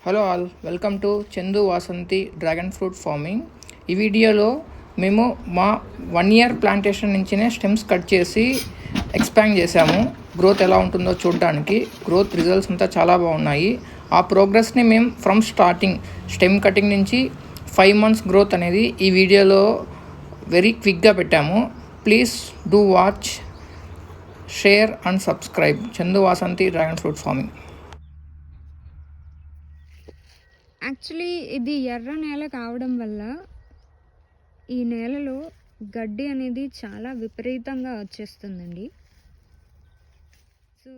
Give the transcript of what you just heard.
Hello all, welcome to Chandu Vasanthi dragon fruit farming. ఈ వీడియోలో మేము మా 1 year ప్లాంటేషన్ నుంచినే స్టెమ్స్ కట్ చేసి ఎక్స్పాండ్ చేసాము. గ్రోత్ ఎలా ఉంటుందో చూడడానికి. గ్రోత్ రిజల్ట్స్ అంతా చాలా బాగున్నాయి. ఆ ప్రోగ్రెస్ని మేము ఫ్రమ్ స్టార్టింగ్ స్టెమ్ కటింగ్ నుంచి 5 months గ్రోత్ అనేది ఈ వీడియోలో వెరీ క్విక్గా పెట్టాము. Please do watch, share and subscribe Chandu Vasanthi dragon fruit farming. Actually ఇది ఎర్ర నేల కావడం వల్ల ఈ నేలలో గడ్డి అనేది చాలా విపరీతంగా వచ్చేస్తుందండి. సో